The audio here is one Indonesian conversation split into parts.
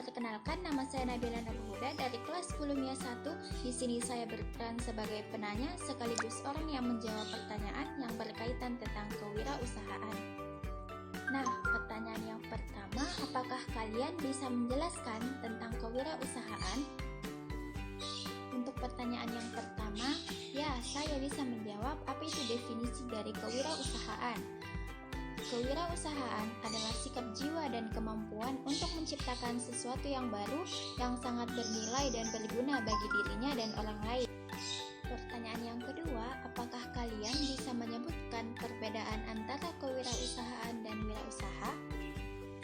Perkenalkan, nama saya Nabila Nurhuda dari kelas 10 MIA 1. Di sini saya berperan sebagai penanya sekaligus orang yang menjawab pertanyaan yang berkaitan tentang kewirausahaan. Nah, pertanyaan yang pertama, apakah kalian bisa menjelaskan tentang kewirausahaan? Untuk pertanyaan yang pertama, ya, saya bisa menjawab apa itu definisi dari kewirausahaan. Kewirausahaan adalah sikap jiwa dan kemampuan untuk menciptakan sesuatu yang baru yang sangat bernilai dan berguna bagi dirinya dan orang lain. Pertanyaan yang kedua, apakah kalian bisa menyebutkan perbedaan antara kewirausahaan dan wirausaha?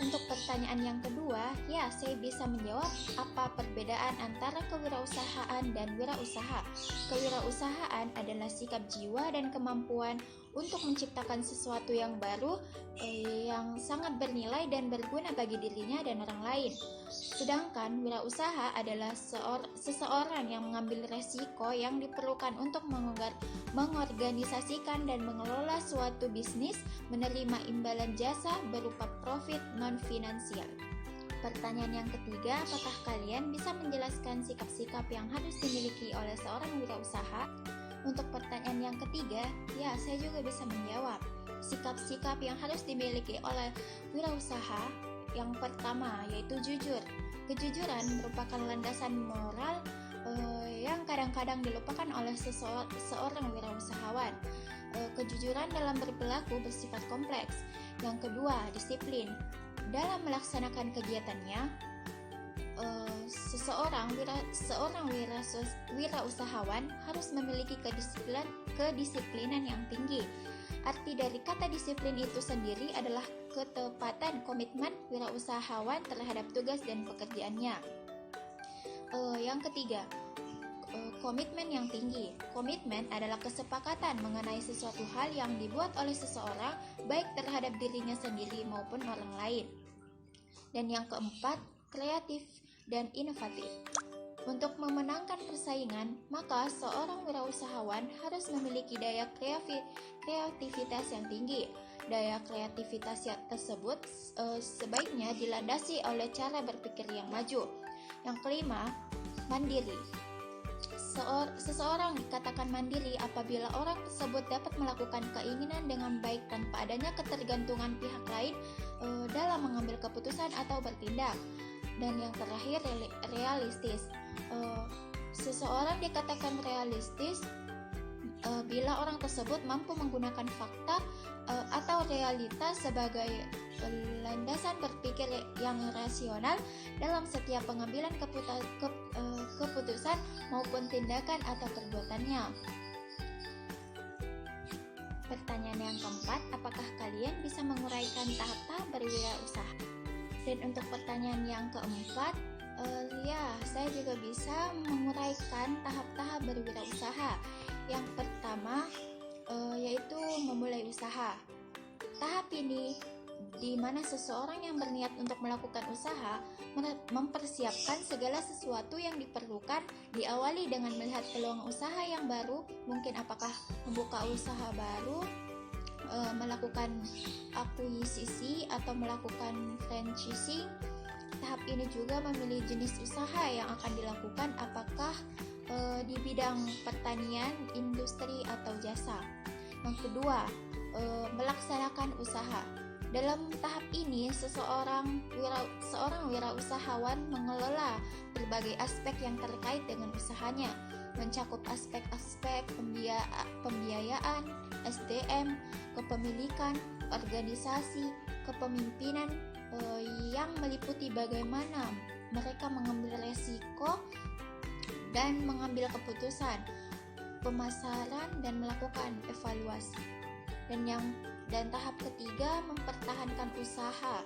Untuk pertanyaan yang kedua, ya, saya bisa menjawab apa perbedaan antara kewirausahaan dan wirausaha. Kewirausahaan adalah sikap jiwa dan kemampuan untuk menciptakan sesuatu yang baru yang sangat bernilai dan berguna bagi dirinya dan orang lain. Sedangkan wirausaha adalah seseorang yang mengambil resiko yang diperlukan untuk mengorganisasikan dan mengelola suatu bisnis, menerima imbalan jasa berupa profit non-finansial. Pertanyaan yang ketiga, apakah kalian bisa menjelaskan sikap-sikap yang harus dimiliki oleh seorang wirausaha? Untuk pertanyaan yang ketiga, ya, saya juga bisa menjawab. Sikap-sikap yang harus dimiliki oleh wirausaha yang pertama yaitu jujur. Kejujuran merupakan landasan moral yang kadang-kadang dilupakan oleh seorang wirausahawan. Kejujuran dalam berperilaku bersifat kompleks. Yang kedua, disiplin. Dalam melaksanakan kegiatannya, seorang wirausahawan harus memiliki kedisiplinan yang tinggi. Arti dari kata disiplin itu sendiri adalah ketepatan komitmen wirausahawan terhadap tugas dan pekerjaannya. Yang ketiga, komitmen yang tinggi. Komitmen adalah kesepakatan mengenai sesuatu hal yang dibuat oleh seseorang, baik terhadap dirinya sendiri maupun orang lain. Dan yang keempat, kreatif dan inovatif. Untuk memenangkan persaingan, maka seorang wirausahawan harus memiliki daya kreativitas yang tinggi. Daya kreativitas tersebut sebaiknya dilandasi oleh cara berpikir yang maju. Yang kelima, mandiri. Seseorang dikatakan mandiri apabila orang tersebut dapat melakukan keinginan dengan baik tanpa adanya ketergantungan pihak lain dalam mengambil keputusan atau bertindak. Dan yang terakhir, realistis. Seseorang dikatakan realistis bila orang tersebut mampu menggunakan fakta atau realitas sebagai landasan berpikir yang rasional dalam setiap pengambilan keputusan maupun tindakan atau perbuatannya. Pertanyaan yang keempat, apakah kalian bisa menguraikan tahap-tahap berwirausaha? Dan untuk pertanyaan yang keempat, ya, saya juga bisa menguraikan tahap-tahap berwirausaha. Yang pertama yaitu memulai usaha. Tahap ini di mana seseorang yang berniat untuk melakukan usaha mempersiapkan segala sesuatu yang diperlukan, diawali dengan melihat peluang usaha yang baru, mungkin apakah membuka usaha baru, melakukan akuisisi atau melakukan franchising. Tahap ini juga memilih jenis usaha yang akan dilakukan, apakah di bidang pertanian, industri, atau jasa. Yang kedua, melaksanakan usaha. Dalam tahap ini, seorang wirausahawan mengelola berbagai aspek yang terkait dengan usahanya, mencakup aspek-aspek pembiayaan, SDM, kepemilikan, organisasi, kepemimpinan yang meliputi bagaimana mereka mengambil resiko dan mengambil keputusan, pemasaran dan melakukan evaluasi. Dan tahap ketiga, mempertahankan usaha.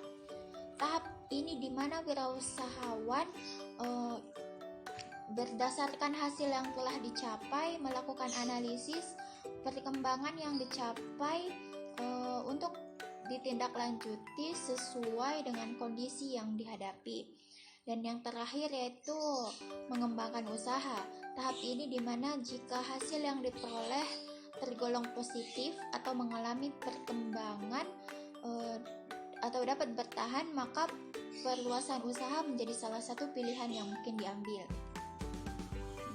Tahap ini di mana wirausahawan berdasarkan hasil yang telah dicapai, melakukan analisis perkembangan yang dicapai untuk ditindaklanjuti sesuai dengan kondisi yang dihadapi. Dan yang terakhir yaitu mengembangkan usaha. Tahap ini di mana jika hasil yang diperoleh tergolong positif atau mengalami perkembangan dapat bertahan, maka perluasan usaha menjadi salah satu pilihan yang mungkin diambil.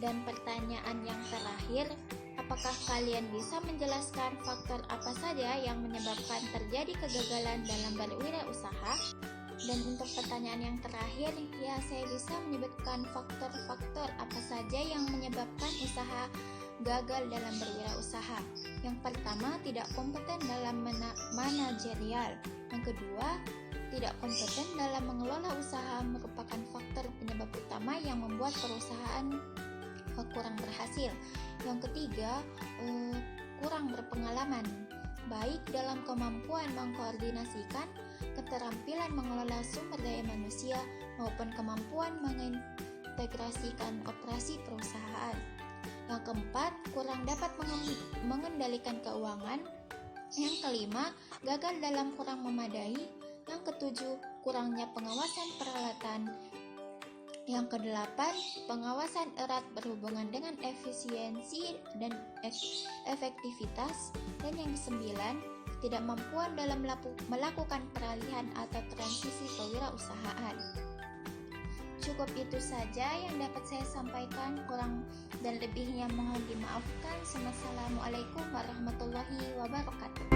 Dan pertanyaan yang terakhir, apakah kalian bisa menjelaskan faktor apa saja yang menyebabkan terjadi kegagalan dalam berwirausaha? Dan untuk pertanyaan yang terakhir, ya saya bisa menyebutkan faktor-faktor apa saja yang menyebabkan usaha gagal dalam berwirausaha. Yang pertama, tidak kompeten dalam manajerial. Yang kedua, tidak kompeten dalam mengelola usaha merupakan faktor penyebab utama yang membuat perusahaan kurang berhasil. Yang ketiga, kurang berpengalaman, baik dalam kemampuan mengkoordinasikan, keterampilan mengelola sumber daya manusia, maupun kemampuan mengintegrasikan operasi perusahaan. Yang keempat, kurang dapat mengendalikan keuangan. Yang kelima, gagal dalam kurang memadai. Yang ketujuh, kurangnya pengawasan peralatan. Yang kedelapan, pengawasan erat berhubungan dengan efisiensi dan efektivitas. Dan yang kesembilan, ketidakmampuan dalam melakukan peralihan atau transisi kewirausahaan. Cukup itu saja yang dapat saya sampaikan, kurang dan lebihnya mohon dimaafkan. Wassalamualaikum warahmatullahi wabarakatuh.